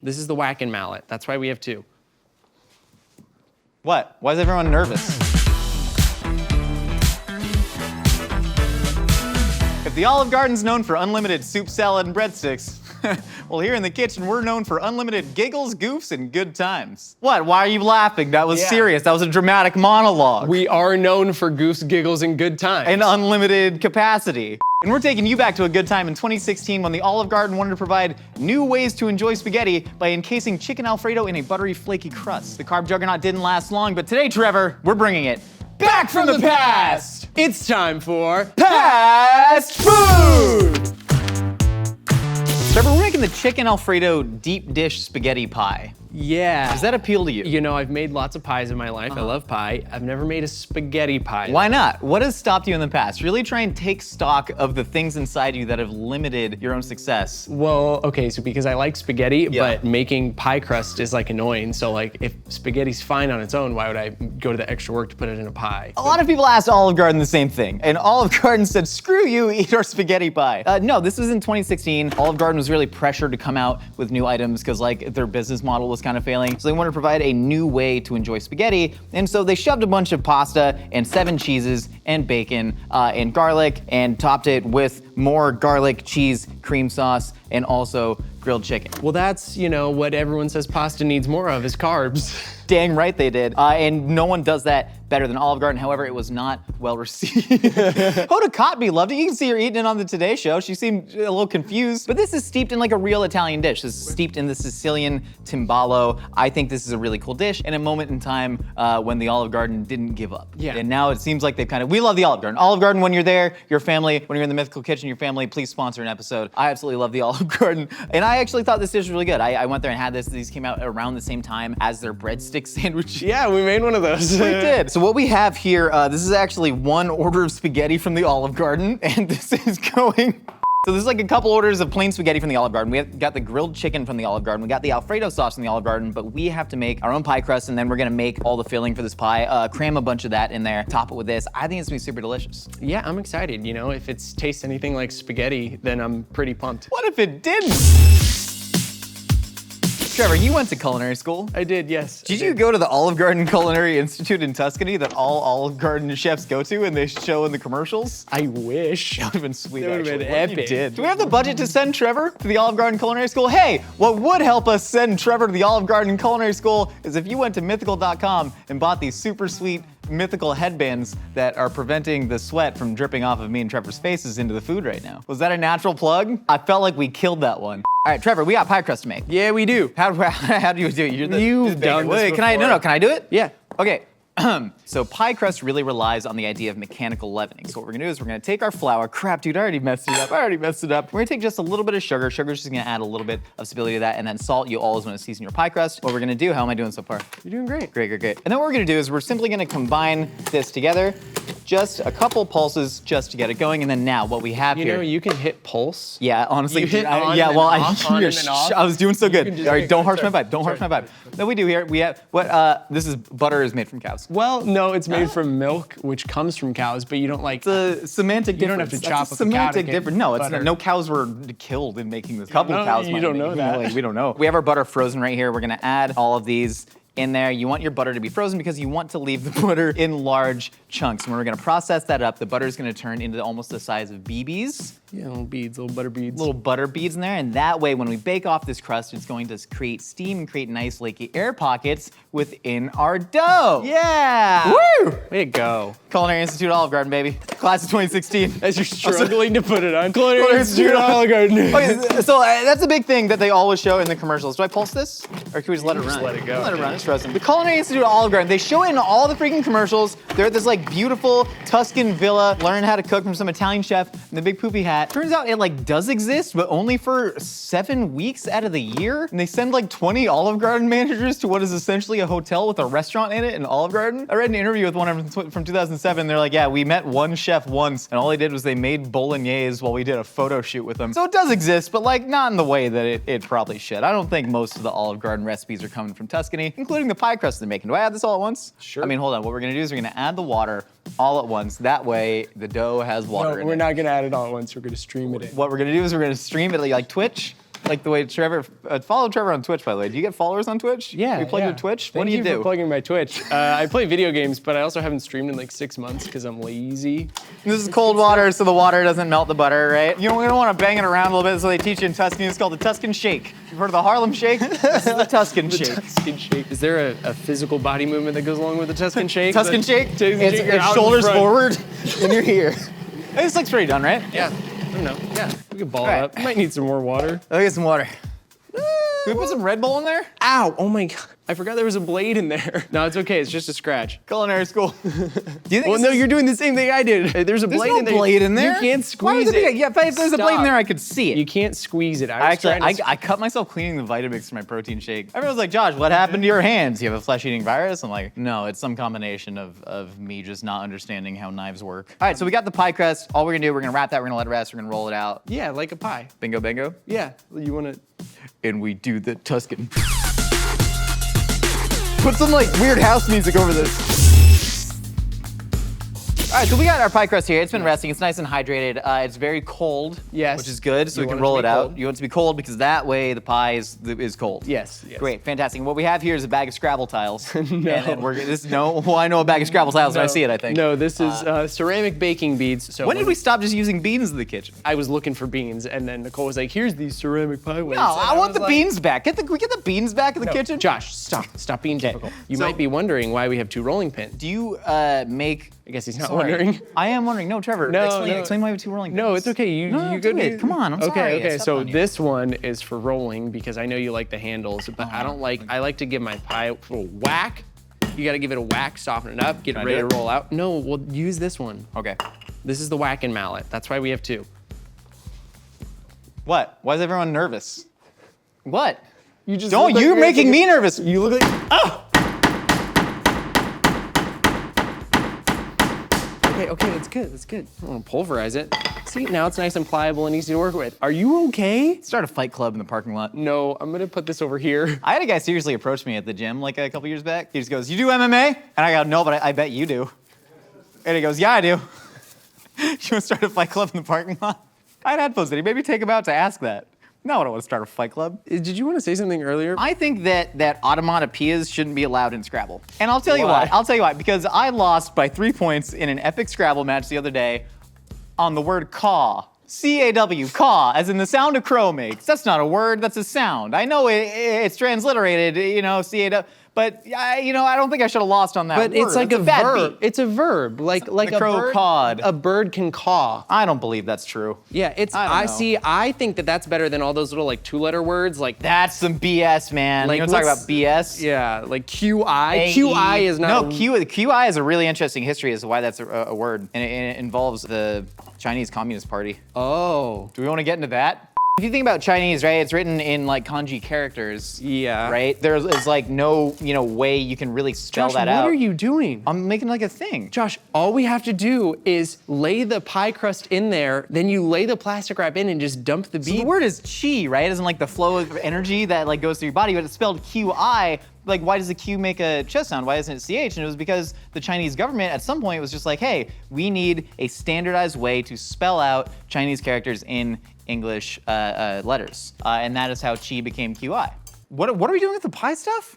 This is the whacking mallet. That's why we have two. What? Why is everyone nervous? If the Olive Garden's known for unlimited soup, salad, and breadsticks, well, here in the kitchen, we're known for unlimited giggles, goofs, and good times. What? Why are you laughing? That was serious. That was a dramatic monologue. We are known for goofs, giggles, and good times. And unlimited capacity. And we're taking you back to a good time in 2016 when the Olive Garden wanted to provide new ways to enjoy spaghetti by encasing chicken Alfredo in a buttery, flaky crust. The carb juggernaut didn't last long, but today, Trevor, we're bringing it back from the past! It's time for Past Food! Trevor, we're making the chicken Alfredo deep dish spaghetti pie. Yeah. Does that appeal to you? You know, I've made lots of pies in my life. I love pie. I've never made a spaghetti pie. Why not? What has stopped you in the past? Really try and take stock of the things inside you that have limited your own success. Well, okay, so because I like spaghetti, but making pie crust is like annoying. So like if spaghetti's fine on its own, why would I go to the extra work to put it in a pie? A lot of people asked Olive Garden the same thing, and Olive Garden said, screw you, eat our spaghetti pie. No, this was in 2016. Olive Garden was really pressured to come out with new items because like their business model was kind of failing. So they wanted to provide a new way to enjoy spaghetti. And so they shoved a bunch of pasta and 7 cheeses and bacon and garlic and topped it with more garlic, cheese, cream sauce, and also grilled chicken. Well, that's, you know, what everyone says pasta needs more of is carbs. Dang right they did. And no one does that better than Olive Garden. However, it was not well received. Hoda Kotb loved it. You can see her eating it on the Today Show. She seemed a little confused. But this is steeped in like a real Italian dish. This is steeped in the Sicilian timbalo. I think this is a really cool dish in a moment in time when the Olive Garden didn't give up. Yeah. And now it seems like they've kind of, we love the Olive Garden. Olive Garden, when you're there, your family, when you're in the Mythical kitchen, your family, please sponsor an episode. I absolutely love the Olive Garden. And I actually thought this dish was really good. I went there and had this. These came out around the same time as their breadstick sandwich. Yeah, we made one of those. We did. So what we have here, this is actually one order of spaghetti from the Olive Garden, and this is going. So there's like a couple orders of plain spaghetti from the Olive Garden. We got the grilled chicken from the Olive Garden. We got the Alfredo sauce from the Olive Garden, but we have to make our own pie crust, and then we're gonna make all the filling for this pie, cram a bunch of that in there, top it with this. I think it's gonna be super delicious. Yeah, I'm excited. You know, if it tastes anything like spaghetti, then I'm pretty pumped. What if it didn't? Trevor, you went to culinary school. I did, yes. Did you go to the Olive Garden Culinary Institute in Tuscany that all Olive Garden chefs go to and they show in the commercials? I wish. That would have been sweet, That would've actually. been What if you epic. did? Do we have the budget to send Trevor to the Olive Garden Culinary School? Hey, what would help us send Trevor to the Olive Garden Culinary School is if you went to mythical.com and bought these super sweet Mythical headbands that are preventing the sweat from dripping off of me and Trevor's faces into the food right now. Was that a natural plug? I felt like we killed that one. All right, Trevor, we got pie crust to make. Yeah, we do. How do you do it? You've done this Wait, can I? before. No, can I do it? Yeah. Okay. So pie crust really relies on the idea of mechanical leavening. So what we're gonna do is we're gonna take our flour. Crap, dude, I already messed it up. We're gonna take just a little bit of sugar. Sugar's just gonna add a little bit of stability to that, and then salt. You always wanna season your pie crust. What we're gonna do, how am I doing so far? You're doing great. Great. And then what we're gonna do is we're simply gonna combine this together. Just a couple pulses just to get it going, and then now what we have You here. know, you can hit pulse. Yeah, honestly, You hit on yeah. and Well, off, on you're and off. I was doing so You good. can just All right, make- don't harsh my sorry. vibe. Don't harsh my Sorry. vibe. No, we do here. We have what? This is butter is made from cows. Well, no, it's made from milk, which comes from cows, but you don't like. The semantic You don't difference. have to That's chop a up a cow to semantic get difference. No, it's butter. no cows were killed in making this. Couple no, cows. you might don't be. know that. Like, we don't know. We have our butter frozen right here. We're gonna add all of these in there. You want your butter to be frozen because you want to leave the butter in large chunks. And we're gonna process that up. The butter is gonna turn into almost the size of BBs. Yeah, little beads, little butter beads. Little butter beads in there, and that way when we bake off this crust, it's going to create steam and create nice flaky air pockets within our dough. Yeah! Woo! Way to go. Culinary Institute Olive Garden, baby. Class of 2016. As you're struggling to put it on. Culinary Culinary Institute Institute Olive Garden. Okay, so that's a big thing that they always show in the commercials. Do I pulse this? Or can we just let it just run? let it go. Let it run, it's frozen. The Culinary Institute Olive Garden, they show it in all the freaking commercials. They're at this like beautiful Tuscan villa, learning how to cook from some Italian chef in the big poopy hat. Turns out it like does exist, but only for 7 weeks out of the year. And they send like 20 Olive Garden managers to what is essentially a hotel with a restaurant in it, an Olive Garden. I read an interview with one of them from 2007. They're like, yeah, we met one chef once, and all they did was they made bolognese while we did a photo shoot with them. So it does exist, but like not in the way that it probably should. I don't think most of the Olive Garden recipes are coming from Tuscany, including the pie crust they're making. Do I add this all at once? Sure. I mean, hold on. What we're gonna do is we're gonna add the water all at once. That way the dough has water No, in we're it. not gonna add it all at once. We're gonna stream it in. What we're gonna do is we're gonna stream it like Twitch. Like the way Trevor, follow Trevor on Twitch, by the way. Do you get followers on Twitch? Yeah. We plug your Twitch? What do you Thank you do? for plugging my Twitch. I play video games, but I also haven't streamed in like 6 months because I'm lazy. This is cold water, so the water doesn't melt the butter, right? You don't want to bang it around a little bit, so they teach you in Tuscany. It's called the Tuscan Shake. You've heard of the Harlem Shake? This is the Tuscan Shake. Tuscan Shake. Is there a physical body movement that goes along with the Tuscan Shake? Tuscan Shake? It's Shoulders forward, and you're here. This looks pretty done, right? Yeah. I don't know. Yeah. We could ball All right. it up. Might need some more water. Let me get some water. Can we put some Red Bull in there? Ow! Oh my god. I forgot there was a blade in there. No, it's okay. It's just a scratch. Culinary school. Do you think Well, no, you're doing the same thing I did. There's a blade in there. There's no blade in there. You can't Why would squeeze there it. be? Yeah, if there's a blade in there, I could see it. You can't squeeze it. I cut myself cleaning the Vitamix for my protein shake. Everyone's like, Josh, what happened to your hands? You have a flesh-eating virus? I'm like, no, it's some combination of me just not understanding how knives work. All right, so we got the pie crust. All we're gonna do, we're gonna wrap that, we're gonna let it rest, we're gonna roll it out. Yeah, like a pie. Bingo, bingo. Yeah. You want to... And we do the Tuscan. Put some like weird house music over this. All right, so we got our pie crust here. It's been resting. It's nice and hydrated. It's very cold, Yes. which is good, so You we can want it to roll be it out. cold? You want it to be cold because that way the pie is cold. Yes. Yes. Great, fantastic. And what we have here is a bag of Scrabble tiles. No. And then well, I know a bag of Scrabble tiles when I see it, I think. No, this is ceramic baking beads. So When did we stop just using beans in the kitchen? I was looking for beans, and then Nicole was like, "Here's these ceramic pie weights." No, I want the beans back. Can we get the beans back in the No, kitchen? Josh, stop being difficult. You So- might be wondering why we have 2 rolling pins. Do you make... I guess he's not Sorry. wondering. I am wondering. No, Trevor, No, explain why we have 2 rolling pins. No, it's okay. You No, go do it. Come on, I'm sorry. I Okay. stepped So on you. this one is for rolling because I know you like the handles, but I don't like. I like to give my pie a little whack. You got to give it a whack, soften it up, get it I ready do to it? roll out. No, we'll use this one. Okay. This is the whacking mallet. That's why we have 2. What? Why is everyone nervous? What? You just Don't, you're making me nervous. You look like. Oh. Okay, that's good. That's good. I don't want to pulverize it. See, now it's nice and pliable and easy to work with. Are you okay? Start a fight club in the parking lot. No, I'm gonna put this over here. I had a guy seriously approach me at the gym like a couple years back. He just goes, "You do MMA?" And I go, "No, but I bet you do." And he goes, "Yeah, I do." You want to start a fight club in the parking lot? I had headphones. Did he maybe take him out to ask that? No, I don't want to start a fight club. Did you want to say something earlier? I think that onomatopoeias shouldn't be allowed in Scrabble. And I'll tell you Why? why. I'll tell you why. Because I lost by 3 points in an epic Scrabble match the other day on the word caw. C-A-W, caw, as in the sound a crow makes. That's not a word, that's a sound. I know it's transliterated, C-A-W, but I don't think I should have lost on that But word. it's like That's a bad verb. beat. It's a verb. Like The a crow bird. cawed. A bird can caw. I don't believe that's true. Yeah, it's. I don't I know. see. I think that's better than all those little like 2-letter words. Like That's some BS, man. Like, You want to talk what's- about BS? yeah, like QI. AE. QI is not. No, QI is a really interesting history as to why that's a word. And it involves the Chinese Communist Party. Oh. Do we want to get into that? If you think about Chinese, right, it's written in like kanji characters. Yeah. Right? There's like no, way you can really spell Josh, that what out. are you doing? I'm making like a thing. Josh, all we have to do is lay the pie crust in there, then you lay the plastic wrap in and just dump the So bead. the word is qi, right? As in like the flow of energy that like goes through your body, but it's spelled QI. Like, why does the Q make a ch sound? Why isn't it CH? And it was because the Chinese government at some point was just like, hey, we need a standardized way to spell out Chinese characters in English letters. And that is how qi became QI. What are we doing with the pie stuff?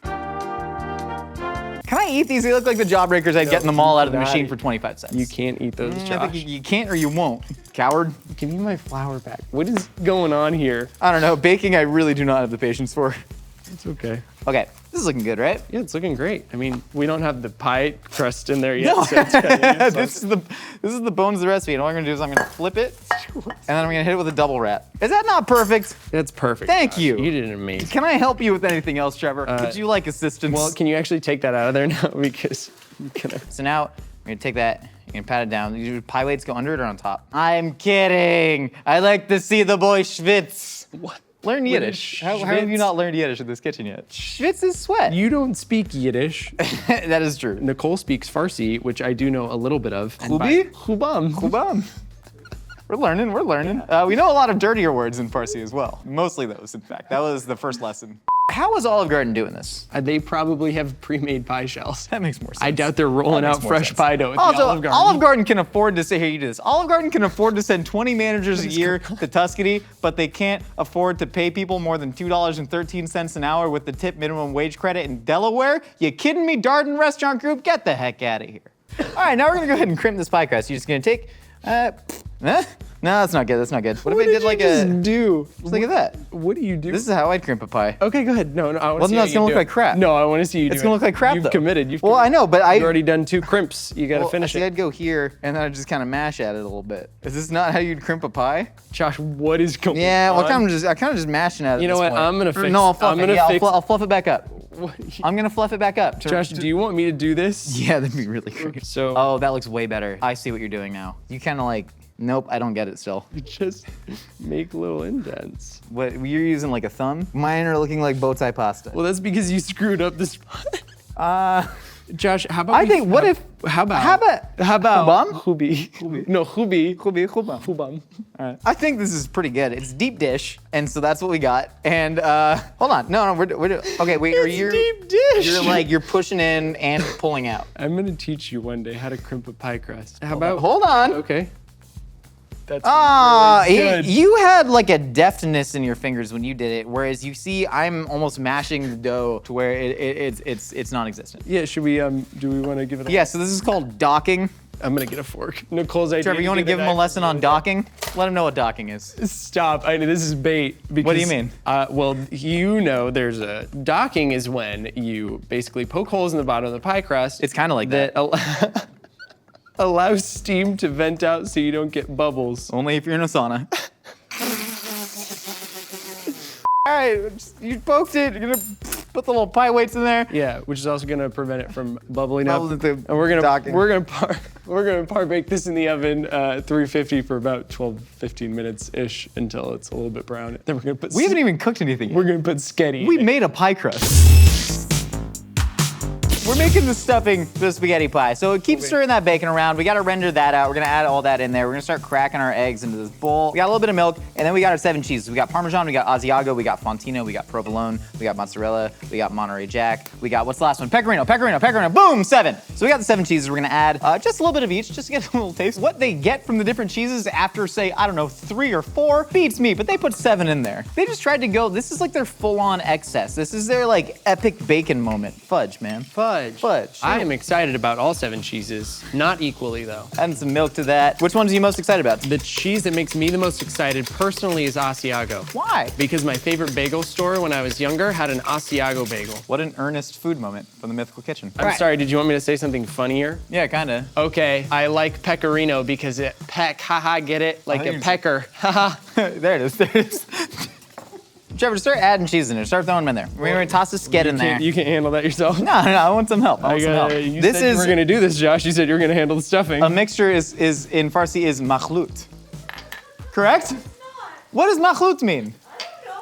Can I eat these? They look like the jawbreakers I'd get in the mall out of the cannot. machine for 25 cents. You can't eat those, I Josh. think you can't or you won't, coward. Give me my flour back. What is going on here? I don't know, baking I really do not have the patience for. It's okay. Okay, this is looking good, right? Yeah, it's looking great. I mean, we don't have the pie crust in there yet. No. So it's kinda this is the bones of the recipe, and all I'm gonna do is I'm gonna flip it, and then I'm gonna hit it with a double wrap. Is that not perfect? That's perfect. Thank Josh. you. You did an amazing. Can I help you with anything else, Trevor? Would you like assistance? Well, can you actually take that out of there now? Because I'm gonna. So now we're gonna take that, you're gonna pat it down. Do pie weights go under it or on top? I'm kidding. I like to see the boy schwitz. What? Learn What Yiddish. is How have you schwitz? not learned Yiddish in this kitchen yet? Schwitz is sweat. You don't speak Yiddish. That is true. Nicole speaks Farsi, which I do know a little bit of. and Chubi? by- Chubam. Kubam. We're learning. We know a lot of dirtier words in Farsi as well. Mostly those, in fact. That was the first lesson. How is Olive Garden doing this? They probably have pre-made pie shells. That makes more sense. I doubt they're rolling out fresh pie dough at the Also, Olive Garden. Olive Garden can afford to say, here, you do this. Olive Garden can afford to send 20 managers a year to Tuscany, but they can't afford to pay people more than $2.13 an hour with the tip minimum wage credit in Delaware? You kidding me, Darden Restaurant Group? Get the heck out of here. All right, now we're gonna go ahead and crimp this pie crust. You're just gonna take, no, that's not good, that's not good. What if I did like do? Just look at that. What do you do? This is how I'd crimp a pie. Okay, go ahead. No, I want to Well, see no, how it's you gonna do look like it. crap. No, I want to see you do it. It's gonna look like crap, You've though. committed. Well, I know, but You've already done 2 crimps. You gotta finish see, it. I'd go here, and then I'd just kind of mash at it a little bit. Is this not how you'd crimp a pie? Josh, what is going on? Yeah, well, I kind of just mashing at it. You know what? I'm gonna fix. No, I'll fluff I'm it. gonna Yeah, fix. I'll fluff it back up. I'm gonna fluff it back up. Josh, do you want me to do this? Yeah, that'd be really great. So. Oh, that looks way better. I see what you're doing now. You kind of like, nope, I don't get it still. Just make little indents. What, you're using like a thumb? Mine are looking like bow tie pasta. Well, that's because you screwed up this. Josh, how about I think, How about Hubam? Hubi? No, Hubi. Hubam. Hubam. All right. I think this is pretty good. It's deep dish, and so that's what we got. And hold on, no, we're okay. Wait, It's deep dish. You're pushing in and pulling out. I'm gonna teach you one day how to crimp a pie crust. How about? Hold on. Okay. That's really good. You had like a deftness in your fingers when you did it, whereas you see I'm almost mashing the dough to where it's non-existent. Yeah, should we do we want to give it a Yeah, so this is called docking. I'm gonna get a fork. Nicole's idea. Trevor, you want to give him a lesson on docking? Let him know what docking is. Stop. I know this is bait. Because, What do you mean? Well, you know there's a docking is when you basically poke holes in the bottom of the pie crust. It's kind of like that. Allows steam to vent out so you don't get bubbles. Only if you're in a sauna. All right, you poked it. You're gonna put the little pie weights in there. Yeah, which is also gonna prevent it from bubbling up. Bubbles into And we're gonna docking. par bake this in the oven 350 for about 12-15 minutes ish until it's a little bit brown. Then we're gonna put. We haven't even cooked anything yet. We're gonna put sketty. We made a pie crust. We're making the stuffing for the spaghetti pie. So keep stirring that bacon around. We gotta render that out. We're gonna add all that in there. We're gonna start cracking our eggs into this bowl. We got a little bit of milk, and then we got our 7 cheeses. We got Parmesan, we got Asiago, we got Fontino, we got Provolone, we got mozzarella, we got Monterey Jack, we got, what's the last one? Pecorino, boom, 7. So we got the 7 cheeses. We're gonna add just a little bit of each, just to get a little taste. What they get from the different cheeses after, say, I don't know, 3 or 4 beats me, but they put 7 in there. They just tried to go, this is like their full-on excess. This is their like epic bacon moment. Fudge, man. Fudge. I am excited about all 7 cheeses. Not equally, though. Adding some milk to that. Which ones are you most excited about? The cheese that makes me the most excited personally is Asiago. Why? Because my favorite bagel store when I was younger had an Asiago bagel. What an earnest food moment from the Mythical Kitchen. I'm sorry, did you want me to say something funnier? Yeah, kinda. Okay, I like pecorino because it peck, haha, get it? Like a pecker, haha. There it is, there it is. Trevor, start adding cheese in there. Start throwing them in there. We're gonna toss the sked in there. You can't handle that yourself? No, I want some help. I want some help. You said you were gonna do this, Josh. You said you were gonna handle the stuffing. A mixture is in Farsi is makhlout. Correct? What does makhlout mean?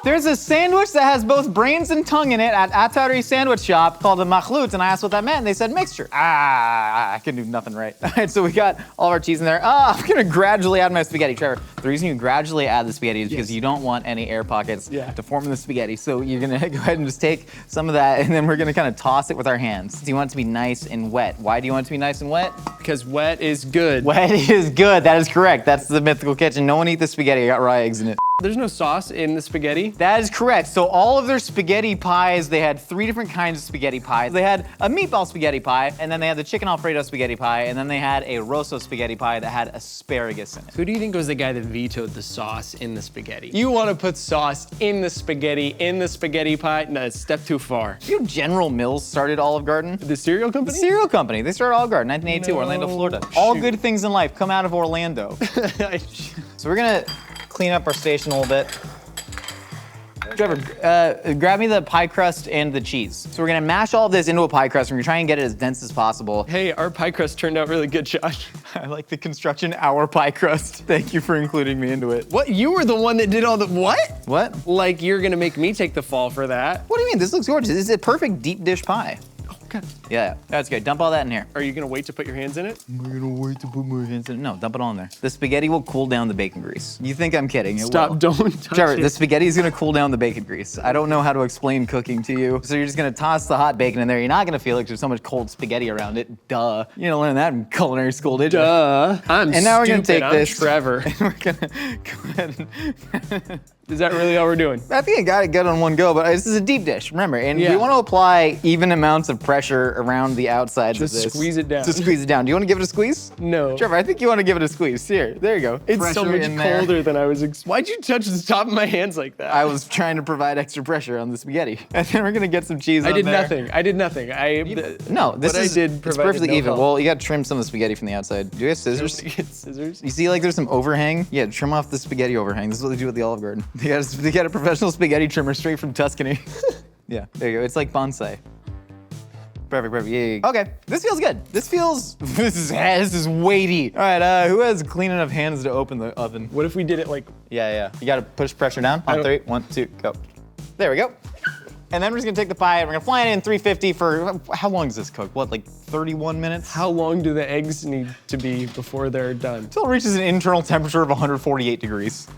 There's a sandwich that has both brains and tongue in it at Atari Sandwich Shop called a makhlout, and I asked what that meant, and they said mixture. I can do nothing right. All right, so we got all of our cheese in there. I'm gonna gradually add my spaghetti, Trevor. The reason you gradually add the spaghetti is because you don't want any air pockets to form in the spaghetti. So you're gonna go ahead and just take some of that, and then we're gonna kind of toss it with our hands. So you want it to be nice and wet. Why do you want it to be nice and wet? Because wet is good. Wet is good, that is correct. That's the Mythical Kitchen. No one eat the spaghetti, I got raw eggs in it. There's no sauce in the spaghetti? That is correct. So all of their spaghetti pies, they had 3 different kinds of spaghetti pies. They had a meatball spaghetti pie, and then they had the chicken Alfredo spaghetti pie, and then they had a rosso spaghetti pie that had asparagus in it. Who do you think was the guy that vetoed the sauce in the spaghetti? You want to put sauce in the spaghetti pie? No, it's a step too far. You know General Mills started Olive Garden? The cereal company? The cereal company. They started Olive Garden, 1982, Orlando, Florida. All good things in life come out of Orlando. So we're gonna clean up our station a little bit. Trevor, grab me the pie crust and the cheese. So we're gonna mash all of this into a pie crust, and we're gonna try and get it as dense as possible. Hey, our pie crust turned out really good, Josh. I like the construction hour pie crust. Thank you for including me into it. What? You were the one that did all the, what? What? Like you're gonna make me take the fall for that. What do you mean? This looks gorgeous. This is a perfect deep dish pie. God. Yeah, that's good. Dump all that in here. Are you gonna wait to put your hands in it? I'm gonna wait to put my hands in it. No, dump it all in there. The spaghetti will cool down the bacon grease. You think I'm kidding? It Stop, will. don't touch Trevor, it. the spaghetti is gonna cool down the bacon grease. I don't know how to explain cooking to you. So you're just gonna toss the hot bacon in there. You're not gonna feel it 'cause there's so much cold spaghetti around it. Duh. You didn't learn that in culinary school, did you? And now we're gonna take I'm this. Trevor. We're gonna go ahead and Is that really all we're doing? I think I got it good on one go, but this is a deep dish, remember, and Yeah. we want to apply even amounts of pressure around the outsides of Just this. squeeze it down. Just squeeze it down. Do you want to give it a squeeze? No. Trevor, I think you want to give it a squeeze. Here, there you go. It's so Pressure much in there. colder than I was Why'd you touch the top of my hands like that? I was trying to provide extra pressure on the spaghetti. And then we're gonna get some cheese on I did there. nothing. I did nothing. No, this what is I did it's provided perfectly no even. help. Well, you gotta trim some of the spaghetti from the outside. Do you have scissors? Get scissors. You see like there's some overhang? Yeah, trim off the spaghetti overhang. This is what they do at the Olive Garden. They got a professional spaghetti trimmer straight from Tuscany. Yeah, there you go. It's like bonsai. Perfect. Yeah. Okay, this feels good. This is weighty. All right, who has clean enough hands to open the oven? What if we did it like? Yeah. You gotta push pressure down. On 3, 1, 2, go. There we go. And then we're just gonna take the pie and we're gonna fly it in 350 for, how long does this cook? What, like 31 minutes? How long do the eggs need to be before they're done? Until it reaches an internal temperature of 148 degrees.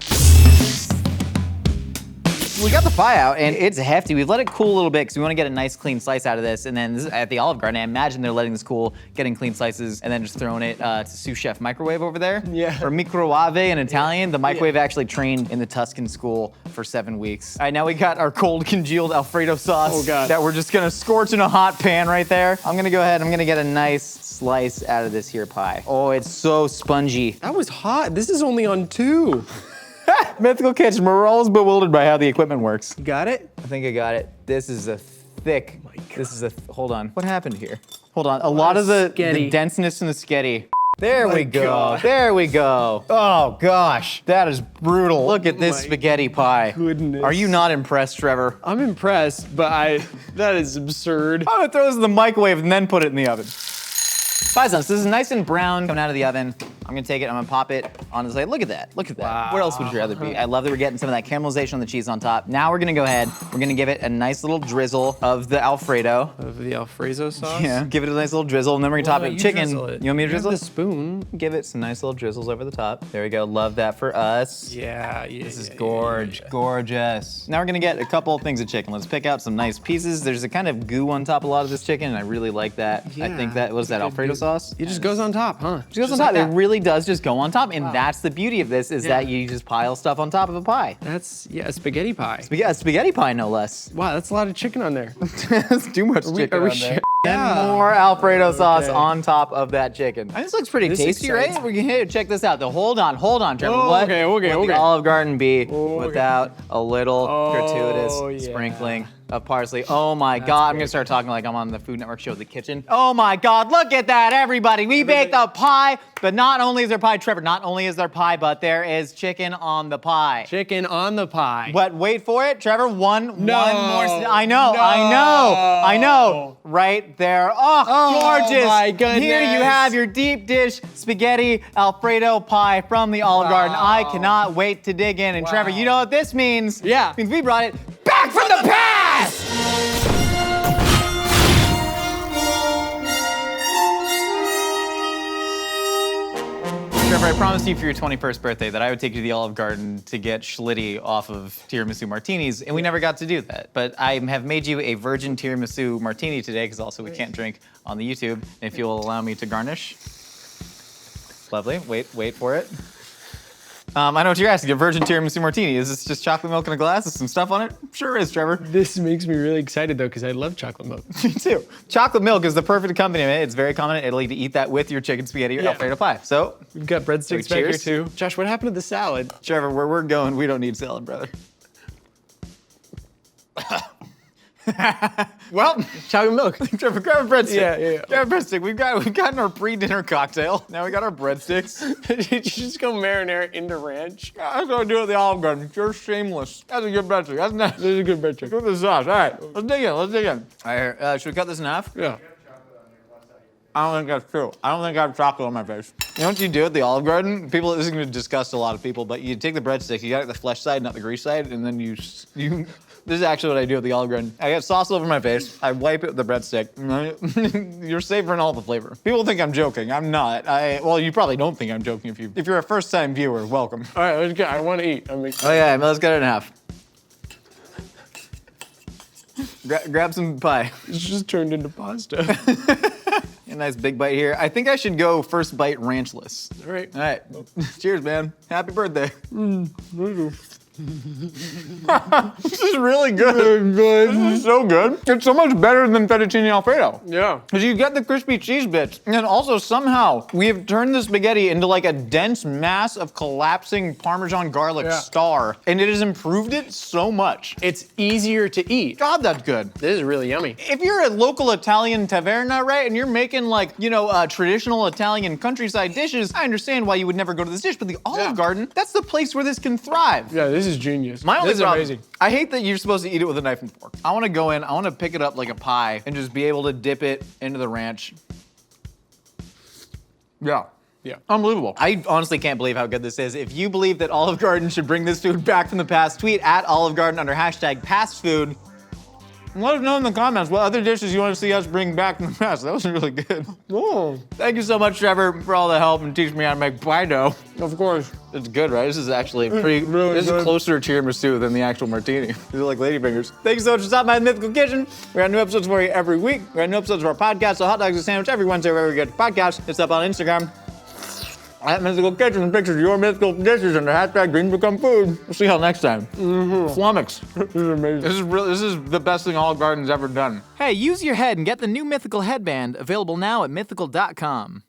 We got the pie out and it's hefty. We've let it cool a little bit because we want to get a nice clean slice out of this. And then this is at the Olive Garden, I imagine they're letting this cool, getting clean slices, and then just throwing it to sous chef microwave over there. Yeah. Or microwave in Italian. The microwave actually trained in the Tuscan school for 7 weeks. All right, now we got our cold congealed Alfredo sauce Oh, God. that we're just gonna scorch in a hot pan right there. I'm gonna go ahead, I'm gonna get a nice slice out of this here pie. Oh, it's so spongy. That was hot. This is only on 2. Mythical Kitchen, we're always bewildered by how the equipment works. You got it? I think I got it. This is a thick, hold on. What happened here? Hold on, a lot of the denseness in the sketty. There we go, God. there we go. Oh gosh, that is brutal. Look at this My spaghetti pie. goodness. Are you not impressed, Trevor? I'm impressed, but that is absurd. I'm gonna throw this in the microwave and then put it in the oven. Pie's done. So this is nice and brown coming out of the oven. I'm gonna take it, I'm gonna pop it on the side. Look at that, look at that. Wow. What else would you rather be? I love that we're getting some of that caramelization on the cheese on top. Now we're gonna go ahead, we're gonna give it a nice little drizzle of the Alfredo. Of the Alfredo sauce? Yeah, give it a nice little drizzle, and then we're gonna top it with chicken. drizzle it. You want me to drizzle the it? spoon. Give it some nice little drizzles over the top. There we go, love that for us. Yeah. This is gorgeous. Now we're gonna get a couple things of chicken. Let's pick out some nice pieces. There's a kind of goo on top of a lot of this chicken, and I really like that. I think that, was that Alfredo sauce? It just goes on top, huh? It goes on top. It really does just go on top, and that's the beauty of this, is that you just pile stuff on top of a pie. That's, a spaghetti pie. A spaghetti pie, no less. Wow, that's a lot of chicken on there. That's too much chicken are we on there. Yeah. And more Alfredo sauce on top of that chicken. This looks pretty This tasty, excites right? We're gonna check this out. Hold on, Trevor. Oh, What okay. would the Olive Garden be okay. without a little gratuitous yeah. sprinkling of parsley? Oh my God, I'm gonna start talking like I'm on the Food Network show, The Kitchen. Oh my God, look at that, everybody. We baked a pie, but not only is there pie, Trevor, not only is there pie, but there is chicken on the pie. Chicken on the pie. But wait for it, Trevor, one more. I No. know. Right there. Oh, gorgeous. my goodness. Here you have your deep dish spaghetti Alfredo pie from the Olive Garden. I cannot wait to dig in. And Trevor, you know what this means? Yeah. It means we brought it back from the past! Trevor, I promised you for your 21st birthday that I would take you to the Olive Garden to get Schlitty off of tiramisu martinis, and we never got to do that. But I have made you a virgin tiramisu martini today, because also we can't drink on the YouTube, and if you'll allow me to garnish. Lovely, wait for it. I know what you're asking, a virgin tiramisu martini. Is this just chocolate milk in a glass with some stuff on it? Sure is, Trevor. This makes me really excited though, because I love chocolate milk. Me too. Chocolate milk is the perfect accompaniment. It's very common in Italy to eat that with your chicken spaghetti or Alfredo pie. So, We've got breadsticks back here too. Josh, what happened to the salad? Trevor, where we're going, we don't need salad, brother. Well, Chocolate milk. Trevor, grab a breadstick. Yeah. Grab a breadstick. We've gotten our pre-dinner cocktail. Now we got our breadsticks. Did you just go marinara into ranch? That's what I do at the Olive Garden. You're shameless. That's a good breadstick. That's nice. This is a good breadstick. Look at the sauce. All right, let's dig in. All right, should we cut this in half? Yeah. I don't think that's true. I don't think I have chocolate on my face. You know what you do at the Olive Garden? This is going to disgust a lot of people, but you take the breadstick, you got the flesh side, not the grease side, and then you This is actually what I do with the Olive Garden. I get sauce over my face. I wipe it with the breadstick. You're savoring all the flavor. People think I'm joking. I'm not. Well, you probably don't think I'm joking if you're a first-time viewer. Welcome. All right, let's go. I want to eat. I'm excited. Oh yeah, let's cut it in half. Grab some pie. It's just turned into pasta. A nice big bite here. I think I should go first bite ranchless. All right. All right. Cheers, man. Happy birthday. This is really good. This is so good. It's so much better than fettuccine Alfredo. Yeah. Because you get the crispy cheese bits, and then also somehow we have turned the spaghetti into like a dense mass of collapsing Parmesan garlic star, and it has improved it so much. It's easier to eat. God, that's good. This is really yummy. If you're a local Italian taverna, right, and you're making like, traditional Italian countryside dishes, I understand why you would never go to this dish, but the Olive Garden, that's the place where this can thrive. Yeah, this is genius. My only this is problem, amazing. I hate that you're supposed to eat it with a knife and fork. I want to go in, I want to pick it up like a pie and just be able to dip it into the ranch. Yeah. Yeah. Unbelievable. I honestly can't believe how good this is. If you believe that Olive Garden should bring this food back from the past, tweet at Olive Garden under #pastfood. And let us know in the comments what other dishes you want to see us bring back from the past. That was really good. Oh. Thank you so much, Trevor, for all the help and teaching me how to make pie dough. Of course. It's good, right? This is actually pretty, really this good. is closer to tiramisu than the actual martini. These are like ladyfingers. Thank you so much for stopping by the Mythical Kitchen. We got new episodes for you every week. We got new episodes of our podcast, so Hot Dogs and Sandwich, every Wednesday wherever you get the podcast. It's up on Instagram. At Mythical Kitchen, pictures of your mythical dishes under #DreamsBecomeFood. We'll see y'all next time. Flummox. This is amazing. This is the best thing Olive Garden's ever done. Hey, use your head and get the new Mythical headband, available now at mythical.com.